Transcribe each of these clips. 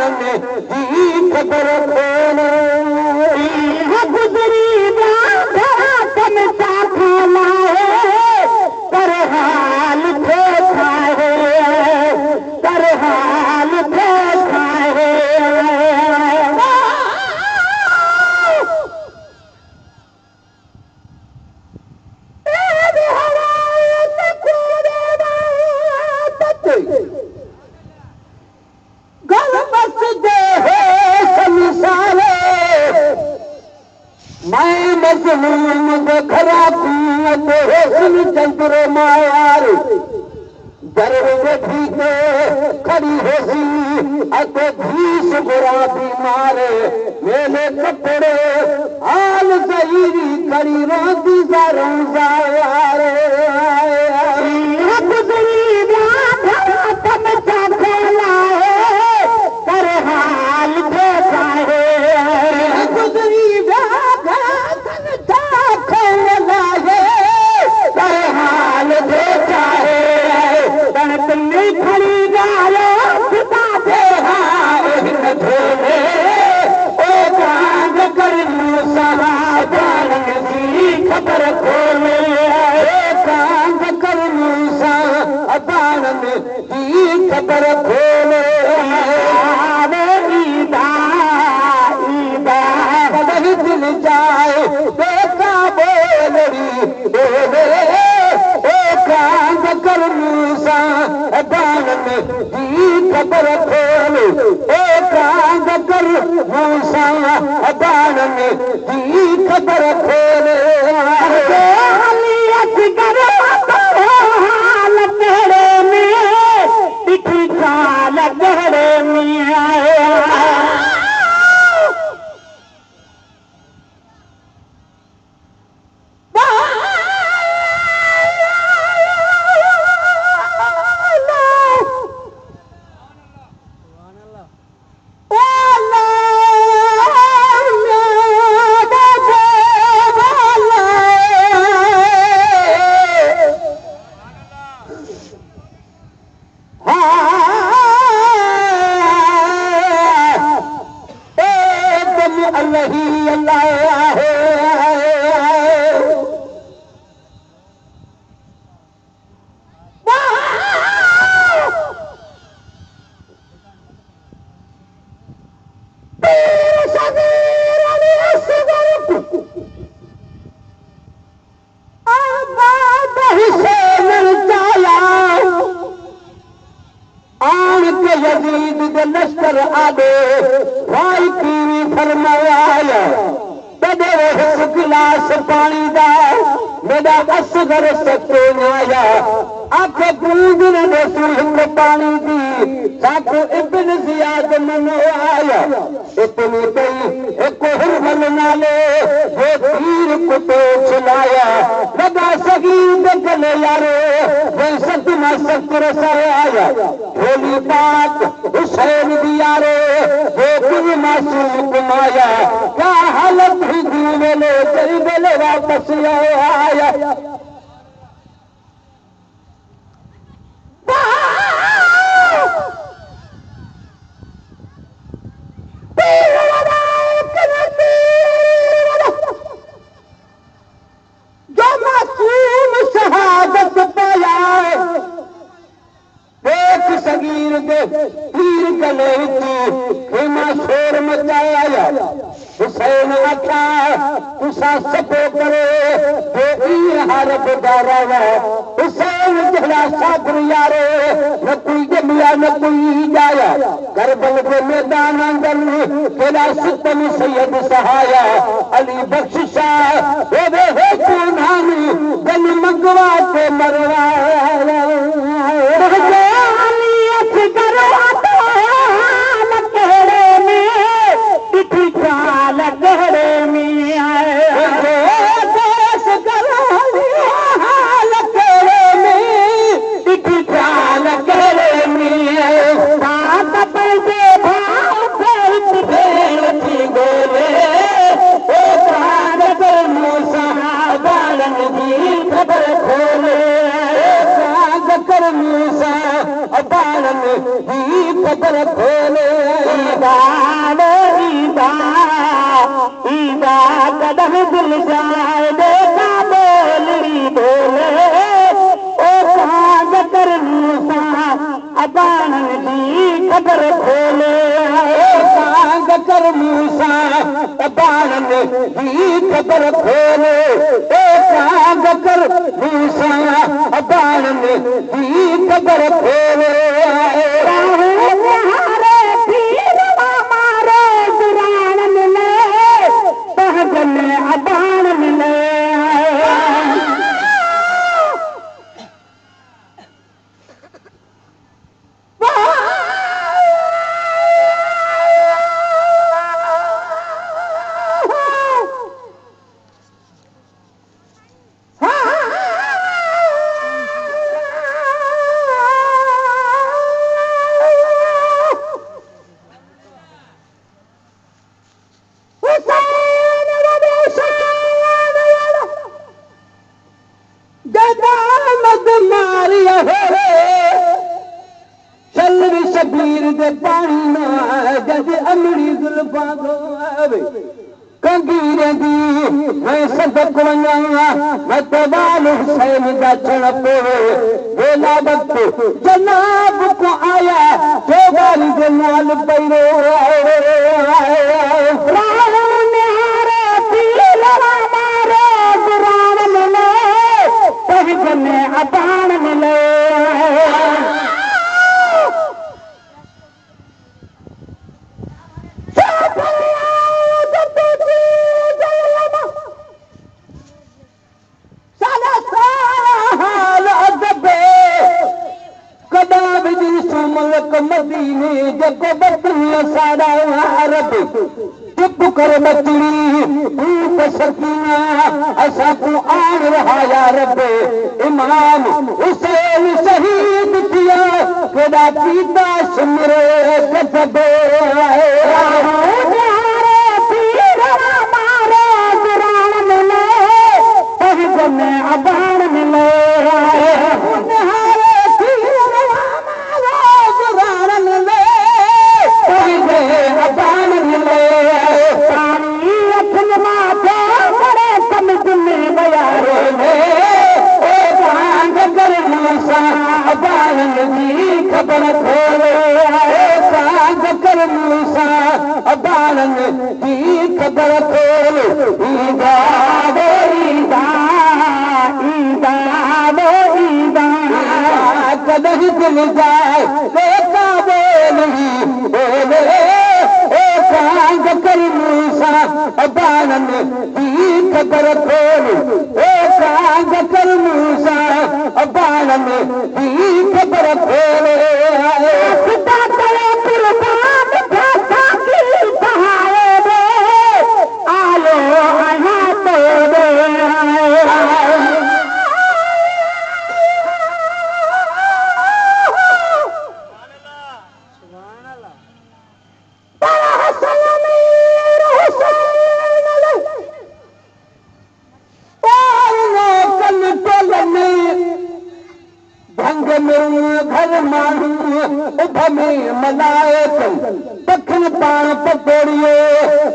में जी खबर खोले गुजरी तन साथ लाए कर हाल थे खाए कर हाल थे खाए मैं मजलूम खरा कुत हुस्न चंद्र मायार दर में भीगे खड़ी होसी अते भीष बुरा बीमार मेरे कपड़े हाल जहीरी करी रोती जरूजा यार कर हाल देखाए गुजरी हाल देखा है कणक नहीं खड़ी गालो खुदा दे धोले ओ कांग कर साहबान की खबर खोले कांग कर साहबान की खबर खोले ईदा ईदा बदल दिल जाए देखा बोलरी बोले कांग कर मूसा अबान में जी खबर खोलो ओ कांग कर मूसा अबान में जी खबर खोले हाल तेरे में दिखी काल गहरे में आया लश्कर आदे भाई पीवी फरमाया बदे गिलास पानी दा मेरा असगर सको आया आख बूंद ने सुलह पानी दी साको इब्न जियाद मन आया इतनी कई एक हुरमल नाले वो तीर कुतो चलाया लगा सगीर गले यारे वो सतमा सकर आया होली बात हुसैन दियारे वो कुल मासूम कमाया क्या हालत हुई मेले तेरी मेले वापस आया जो मासूम शहादत पाया एक सगीर दे तीर गले खेमा शोर मचाया हुसैन आखा तुसा सपो करे हर बुदारा हुसैन जड़ा सागर यारे न कोई जमिया न कोई जाया करबल के मैदान अंदर तेरा सितम सैयद सहाया अली बख्शिशा वे हो नानी गल मंगवा के मरवाया गहरे में आए खबर खोले ही खबर खोले ईदा कदम दिल जाए देखा बोली बोले ओ कहाँ कर मूसा अबानन जी खबर खोले कहाँ कर मूसा अबानन जी खबर खोले कहाँ कर मूसा अबानन जी खबर खोले अबान मिले कंगीर दी मैं सदक वञा मैं तवाल हुसैन जा चढ़ पे वेला वक्त जनाब को आया जो गाली के नाल पैरो अबान मिले मदीने जको बतलिया सारा अरब चुप कर बतली ऊप सकीना असा को आन रहा या रब इमाम हुसैन शहीद किया केदा पीता सिमरे कतबे अबान मिले खबर खोले कर मूसा अबानन की खबर खोल ईदा वो ईदा ईदा वो ईदा कदम दिल जाए देखा बोली बोले कर मूसा अबानन की खबर खोल कर मूसा अबानन की खबर खोले घर मानू उभ में मलायक दखन पाण पकोड़ियो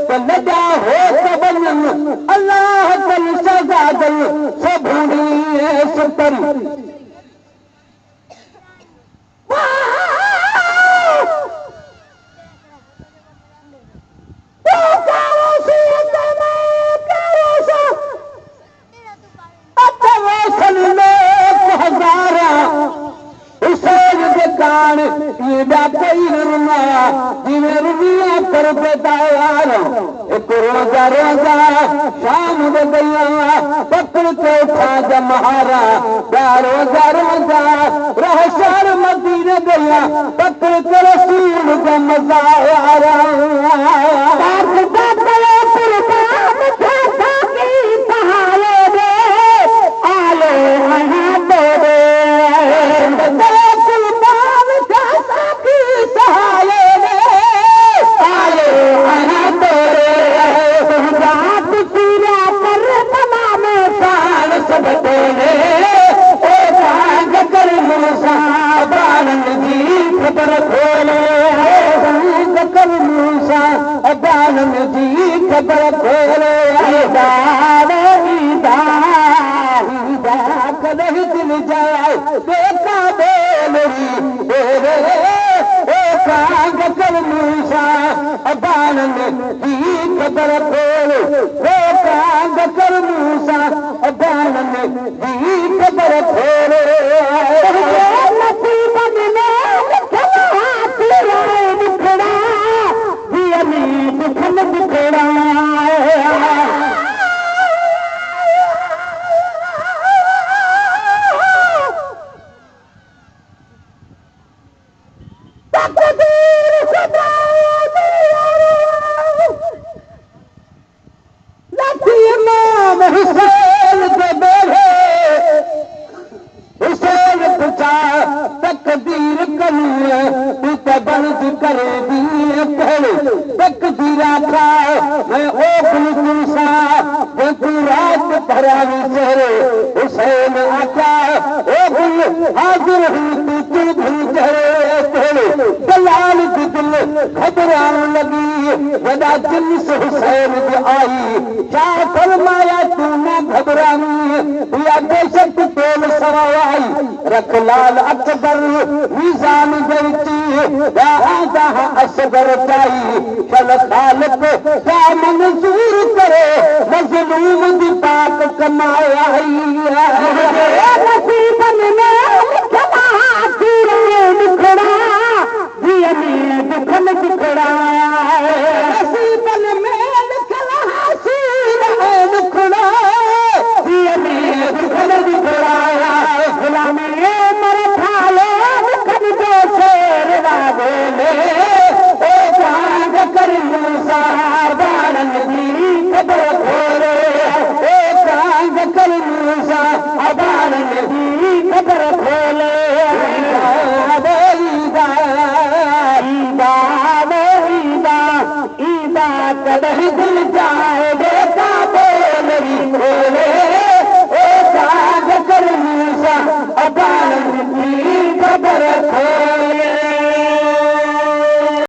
त लॻा हो वञनि अलाह कल सज़ा दल सभुणी सुतरी रोजा शाम गया पकड़ के उठा महारा रोजा रोजा रह शहर मदीने गया पकड़ के रसूल का मजा खबर खोले कर मूसा अबान जी खबर खोले कदे दिल जाए देखा बेलरी कर मूसा अबान जी खबर खोले कर मूसा अबान जी खबर खोले तकदीर करिए तू तो बंद करे दिए पहले तकदीरा था मैं ओपन तुमसा जो तू रात भरावी चेहरे हुसैन आका ओपन हाजिर हुई तू भी चेहरे पहले दलाल की दिल घबराने लगी वदा दिल से हुसैन की आई क्या फरमाया तू न घबरानी या बेशक तोल सवाई रख लाल अकबर मीज़ान गलती राजा असगर चाई चल खालिक क्या मंजूर करे मजलूम दी पाक कमाया नसीबन में लिखना तीरे दुखड़ा दिया में दुखन दुखड़ा नसीबन में लिखना तीरे दुखड़ा दिया में दुखन दुखड़ा गुलामी कर मूसा अबान जी खबर खोले कर मूसा अबान जी खबर खोले ईदा कदे दिल जाए